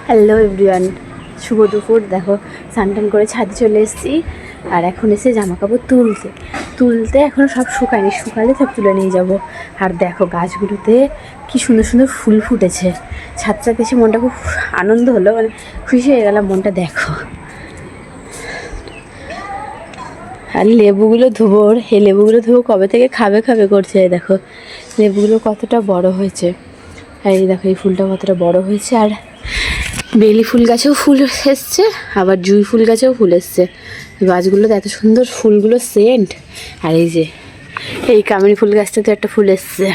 Hello everyone, শুভ দুপুর। দেখো স্নান করে ছাদে চলে এসেছি আর এখন এসে জামা কাপড় তুলতে এখনও সব শুকায়নি, শুকালে সব তুলে নিয়ে যাব। আর দেখো গাছগুলোতে কি সুন্দর সুন্দর ফুল ফুটেছে। ছাদটাতে এসে মনটা খুব আনন্দ হলো, মানে খুশি হয়ে গেলাম মনটা। দেখো আর লেবুগুলো ধুবো, এই লেবুগুলো ধুবো কবে থেকে খাবে খাবে করছে। দেখো লেবুগুলো কতটা বড় হয়েছে, আর এই দেখো এই ফুলটা কতটা বড় হয়েছে। আর বেলি ফুল গাছেও ফুল এসছে, আবার জুঁই ফুল গাছেও ফুল এসছে। গাছগুলোতে এত সুন্দর ফুলগুলো সেন্ট। আর এই যে এই কামিনী ফুল গাছটাতে একটা ফুল এসছে,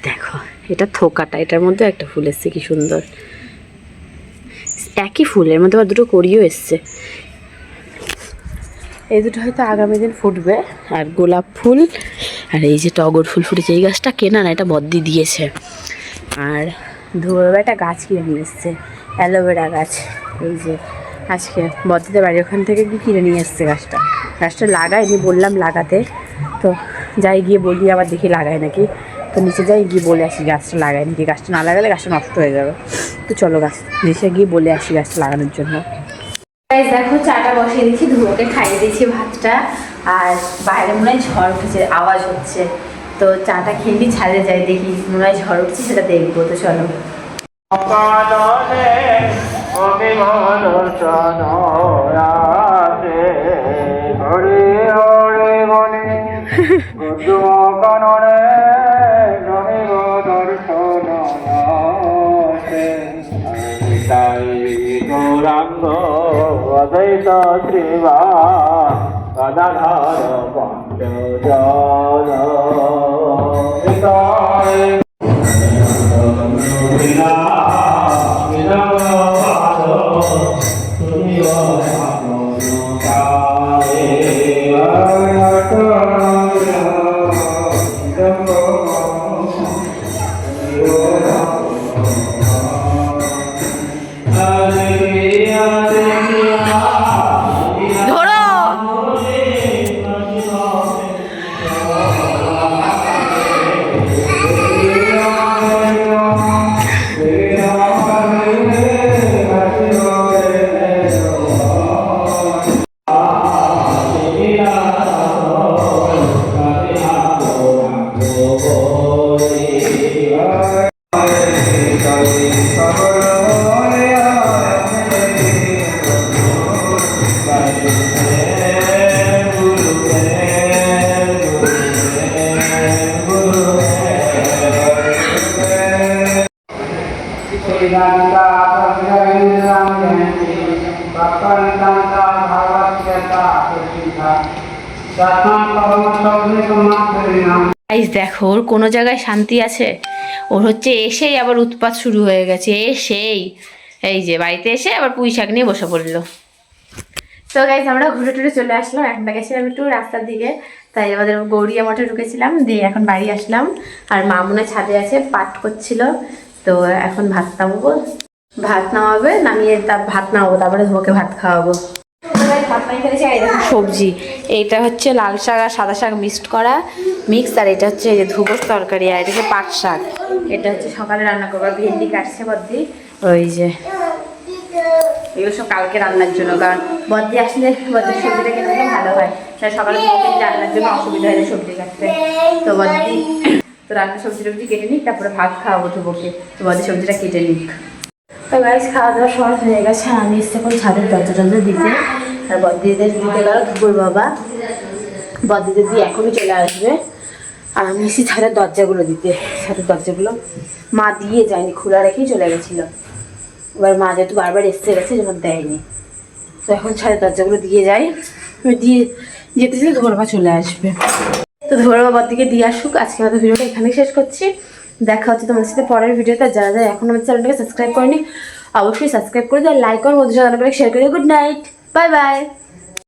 দেখো এটা থোকাটা, এটার মধ্যে একটা ফুল এসছে, কি সুন্দর। একই ফুলের মধ্যে আবার দুটো কড়িও এসছে। এই দুটো হয়তো আগামী দিন ফুটবে। আর গোলাপ ফুল আর এই যে টগর ফুল ফুটেছে। এই গাছটা কেনা না, এটা বদ্দি দিয়েছে। আর ধুয়োবে একটা গাছ কিনে নিয়ে এসছে, অ্যালোভেরা গাছ। এই যে আজকে বদ্দিদের বাড়ি ওখান থেকে কি কিনে নিয়ে এসছে গাছটা লাগায়নি, বললাম লাগাতে। তো যাই গিয়ে বলি, আবার দেখি লাগায় নাকি। তো নিচে যাই গিয়ে বলে আসি গাছটা লাগায় নাকি। গাছটা না লাগালে গাছটা নষ্ট হয়ে যাবে। তো চলো গাছ নিচে গিয়ে বলে আসি গাছটা লাগানোর জন্য। দেখো চাটা বসিয়ে দিচ্ছি, ধুয়োকে খাইয়ে দিয়েছি ভাতটা। আর বাইরে মনে হয় ঝড় উঠেছে, আওয়াজ হচ্ছে। তো চাটা খেয়ে ছাদে যাই, দেখি মনে হয় ঝড় উঠছে, সেটা দেখবো। তো চলো। গৌরাঙ্গ অদ্বৈত শ্রীবা গদাধর পঞ্চ জল দেখো ওর কোনো জায়গায় শান্তি আছে? ওর হচ্ছে এসেই আবার উৎপাত শুরু হয়ে গেছে। এই যে বাড়িতে এসে আবার পুঁই শাক নিয়ে বসে পড়লো। তো গাইজ আমরা ঘুরে টুরে চলে আসলাম। এখন গেছিলাম একটু রাস্তার দিকে, তাই আমাদের গৌরিয়া মঠে ঢুকেছিলাম, দিয়ে এখন বাড়ি আসলাম। আর মা মনে ছাদে আছে, পাঠ করছিল। তো এখন ভাত নামাবে, নামিয়ে ভাত নামাবো, তারপরে ধোকে ভাত খাওয়াবো। সবজি এইটা হচ্ছে লাল শাক আর সাদা শাক মিক্স। আর এটা হচ্ছে এই যে ধুবোর তরকারি, আর এটা হচ্ছে পাট শাক। এটা হচ্ছে সকালে রান্না করবো। ভেন্ডি কাটছে বদ্দি, ওই যে এগুলো সব কালকে রান্নার জন্য। কারণ বদ্দি আসলে বদ্দির সবজিটা কেটে দিলে ভালো হয়, তাই সকালে রান্নার জন্য অসুবিধা হয় সবজি কাটতে। তো বদ্দি তো রান্নার সবজি কেটে নিক, তারপরে ভাত খাওয়াবো ধুবোকে। তো বদ্দি সবজিটা কেটে নিক। তো গাইজ খাওয়া দাওয়া সব হয়ে গেছে। আমি এসে এখন ছাদের দরজা দিতে, আর বদ্দিদের দিতে গেল ধুবোর বাবা। বদ্দিদের দিয়ে এখনই চলে আসবে। আর আমি এসে ছাদের দরজাগুলো দিতে। ছাদের দরজাগুলো মা দিয়ে যায়নি, খোলা রেখেই চলে গেছিলো। এবার মা যেহেতু বারবার এসে গেছে, যেন দেয়নি। তো এখন ছাদের দরজাগুলো দিয়ে যাই। দিয়ে যেতে ধোর বাবা চলে আসবে। তো ধোর বাবার দিকে দিয়ে আসুক। আজকে আমাদের ভিডিওটা এখানেই শেষ করছি। দেখা হচ্ছে তোমাদের সাথে পরের ভিডিওতে। যারা যারা এখন আমাদের চ্যানেলটাকে সাবস্ক্রাইব করেনি, অবশ্যই সাবস্ক্রাইব করে দাও, লাইক করো, বন্ধুদের সাথে শেয়ার করে। Good night, bye bye.